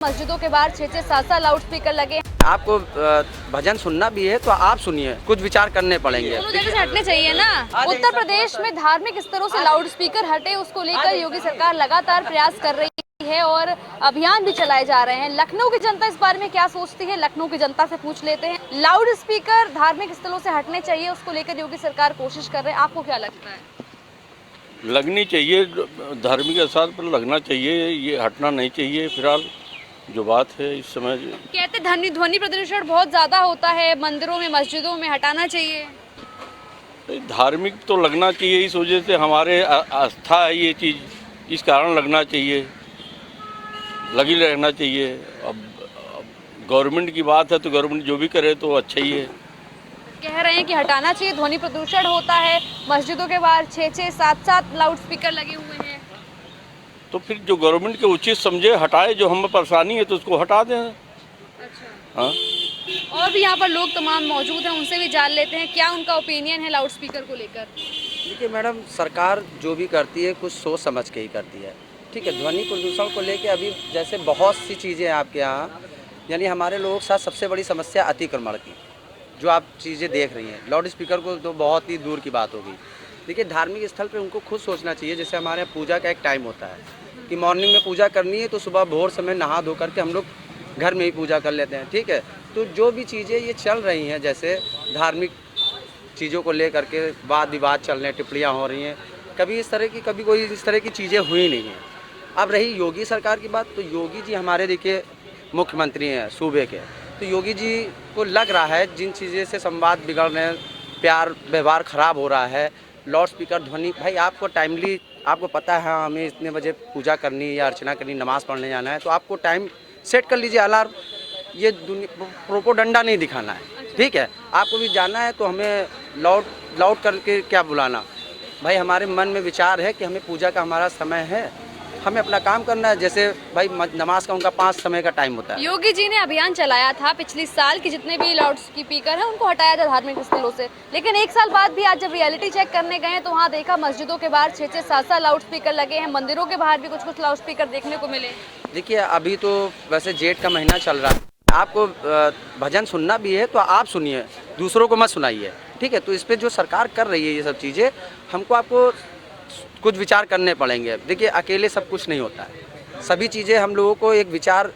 मस्जिदों के बाहर 6-6, 7-7 लाउड स्पीकर लगे। आपको भजन सुनना भी है तो आप सुनिए, कुछ विचार करने पड़ेंगे। दोनों जगह से हटने चाहिए ना। उत्तर प्रदेश में धार्मिक स्थलों से लाउड स्पीकर हटे, उसको लेकर योगी सरकार लगातार प्रयास कर रही है और अभियान भी चलाए जा रहे हैं। लखनऊ की जनता इस बारे में क्या सोचती है, लखनऊ की जनता से पूछ लेते हैं। लाउड स्पीकर धार्मिक स्थलों से हटने चाहिए, उसको लेकर योगी सरकार कोशिश कर रहे हैं। आपको क्या लगता है? लगनी चाहिए, धार्मिक स्थान पर लगना चाहिए, ये हटना नहीं चाहिए। फिलहाल जो बात है इस समय कहते ध्वनि प्रदूषण बहुत ज्यादा होता है मंदिरों में, मस्जिदों में, हटाना चाहिए। धार्मिक तो लगना चाहिए, इस वजह से हमारे आस्था है ये चीज़, इस कारण लगना चाहिए, लगी रहना चाहिए। अब गवर्नमेंट की बात है तो गवर्नमेंट जो भी करे तो अच्छा ही है। कह रहे हैं कि हटाना चाहिए, ध्वनि प्रदूषण होता है। मस्जिदों के बाहर 6-6, 7-7 लाउड स्पीकर लगे हुए हैं। तो फिर जो गवर्नमेंट के उचित समझे हटाए, जो हमें परेशानी है तो उसको हटा दें। अच्छा। हाँ, और भी यहाँ पर लोग तमाम मौजूद हैं, उनसे भी जान लेते हैं क्या उनका ओपिनियन है लाउड स्पीकर को लेकर। देखिए मैडम, सरकार जो भी करती है कुछ सोच समझ के ही करती है। ठीक है, ध्वनि प्रदूषण को लेके अभी जैसे बहुत सी चीज़ें हैं आपके यहाँ, यानी हमारे लोगों के साथ सबसे बड़ी समस्या अतिक्रमण की, जो आप चीज़ें देख रही हैं। लाउड स्पीकर को तो बहुत ही दूर की बात होगी। देखिए, धार्मिक स्थल पे उनको खुद सोचना चाहिए। जैसे हमारे यहाँ पूजा का एक टाइम होता है कि मॉर्निंग में पूजा करनी है तो सुबह भोर समय नहा धो करके हम लोग घर में ही पूजा कर लेते हैं। ठीक है, तो जो भी चीज़ें ये चल रही हैं, जैसे धार्मिक चीज़ों को लेकर के वाद विवाद चल रहे हैं, टिप्पणियाँ हो रही हैं, कभी कोई इस तरह की चीज़ें हुई नहीं हैं। अब रही योगी सरकार की बात, तो योगी जी हमारे देखिए मुख्यमंत्री हैं सूबे के, तो योगी जी को लग रहा है जिन चीज़ें से संवाद बिगड़ रहे हैं, प्यार व्यवहार ख़राब हो रहा है, लाउड स्पीकर ध्वनि, भाई आपको टाइमली, आपको पता है हमें इतने बजे पूजा करनी या अर्चना करनी, नमाज़ पढ़ने जाना है, तो आपको टाइम सेट कर लीजिए अलार्म। ये प्रोपोगंडा नहीं दिखाना है। ठीक है, आपको भी जाना है तो हमें लाउड करके क्या बुलाना। भाई हमारे मन में विचार है कि हमें पूजा का हमारा समय है, हमें अपना काम करना है। जैसे भाई नमाज का उनका 5 समय का टाइम होता है। योगी जी ने अभियान चलाया था पिछले साल कि जितने भी लाउड स्पीकर हैं उनको हटाया था धार्मिक स्थलों से, लेकिन एक साल बाद भी आज जब रियलिटी चेक करने गए तो वहाँ देखा मस्जिदों के बाहर 6-6, 7-7 लाउड स्पीकर लगे हैं। मंदिरों के बाहर भी कुछ लाउड स्पीकर देखने को मिले। देखिए, अभी तो वैसे जेठ का महीना चल रहा है, आपको भजन सुनना भी है तो आप सुनिए, दूसरों को मत सुनाइए। ठीक है, तो इस पर जो सरकार कर रही है ये सब चीज़ें, हमको आपको कुछ विचार करने पड़ेंगे। देखिए, अकेले सब कुछ नहीं होता है, सभी चीज़ें हम लोगों को एक विचार,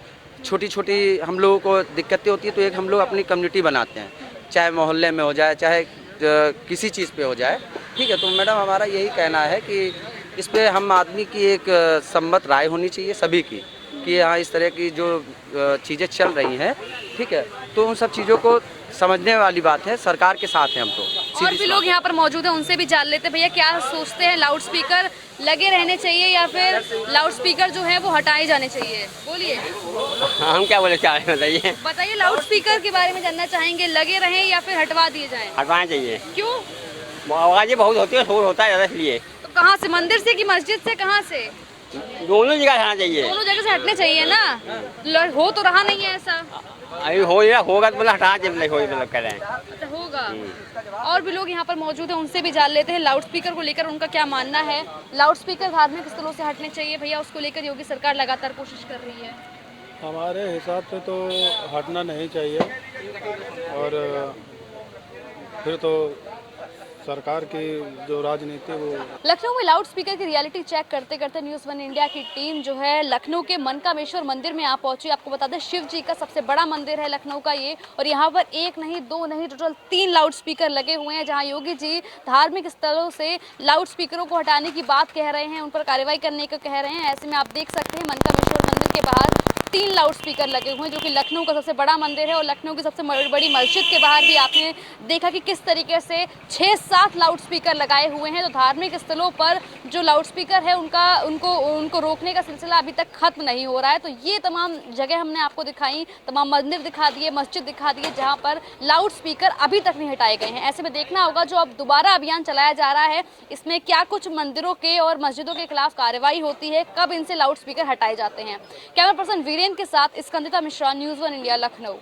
छोटी छोटी हम लोगों को दिक्कतें होती है तो एक हम लोग अपनी कम्युनिटी बनाते हैं, चाहे मोहल्ले में हो जाए, चाहे किसी चीज़ पे हो जाए। ठीक है, तो मैडम हमारा यही कहना है कि इस पर हम आदमी की एक सम्मत राय होनी चाहिए सभी की, कि हाँ इस तरह की जो चीज़ें चल रही हैं, ठीक है, तो उन सब चीज़ों को समझने वाली बात है। सरकार के साथ हैं हम तो। और भी लोग यहाँ पर मौजूद हैं, उनसे भी जान लेते हैं भैया क्या सोचते हैं, लाउड स्पीकर लगे रहने चाहिए या फिर लाउड स्पीकर जो है वो हटाए जाने चाहिए? बोलिए। हम क्या बोले, क्या बताइए। बताइए, लाउड स्पीकर के बारे में जानना चाहेंगे, लगे रहें या फिर हटवा दिए जाएं? हटवाना चाहिए। क्यों? आवाज़ें बहुत होती है, शोर होता है ज़्यादा, इसलिए। तो कहाँ से, मंदिर से कि मस्जिद से, कहाँ से? दोनों जगह हटाना चाहिए। दोनों जगह से हटने चाहिए ना। हो तो रहा नहीं है ऐसा। अभी होगा तो मतलब हटाना चाहिए, नहीं होगा मतलब कह रहे हैं। अच्छा, होगा। और भी लोग यहाँ पर मौजूद हैं, उनसे भी जान लेते हैं लाउड स्पीकर को लेकर उनका क्या मानना है। लाउड स्पीकर धार्मिक स्थलों से हटने चाहिए भैया, उसको लेकर योगी सरकार लगातार कोशिश कर रही है। हमारे हिसाब से तो हटना नहीं चाहिए, और फिर तो सरकार की जो राजनीति वो। लखनऊ में लाउड स्पीकर की रियलिटी चेक करते करते न्यूज़ 1 इंडिया की टीम जो है लखनऊ के मनकामेश्वर मंदिर में आ पहुंची। आपको बता दें शिव जी का सबसे बड़ा मंदिर है लखनऊ का ये, और यहाँ पर 1 नहीं 2 नहीं टोटल 3 लाउड स्पीकर लगे हुए हैं, जहाँ योगी जी धार्मिक स्थलों से लाउड स्पीकरों को हटाने की बात कह रहे हैं, उन पर कार्रवाई करने को कह रहे हैं। ऐसे में आप देख सकते हैं मनकामेश्वर मंदिर के बाहर 3 लाउड स्पीकर लगे हुए हैं, जो कि लखनऊ का सबसे बड़ा मंदिर है। और लखनऊ की सबसे बड़ी मस्जिद के बाहर भी आपने देखा कि किस तरीके से 6-7 लाउड स्पीकर लगाए हुए हैं। तो धार्मिक स्थलों पर जो लाउड स्पीकर है उनको रोकने का सिलसिला अभी तक खत्म नहीं हो रहा है। तो ये तमाम जगह हमने आपको दिखाई, तमाम मंदिर दिखा दिए, मस्जिद दिखा दिए, जहाँ पर लाउड स्पीकर अभी तक नहीं हटाए गए हैं। ऐसे में देखना होगा जो अब दोबारा अभियान चलाया जा रहा है, इसमें क्या कुछ मंदिरों के और मस्जिदों के खिलाफ कार्रवाई होती है, कब इनसे लाउड स्पीकर हटाए जाते हैं। कैमरा पर्सन वीरेंद्र के साथ स्कंदिता मिश्रा, न्यूज़ 1 इंडिया, लखनऊ।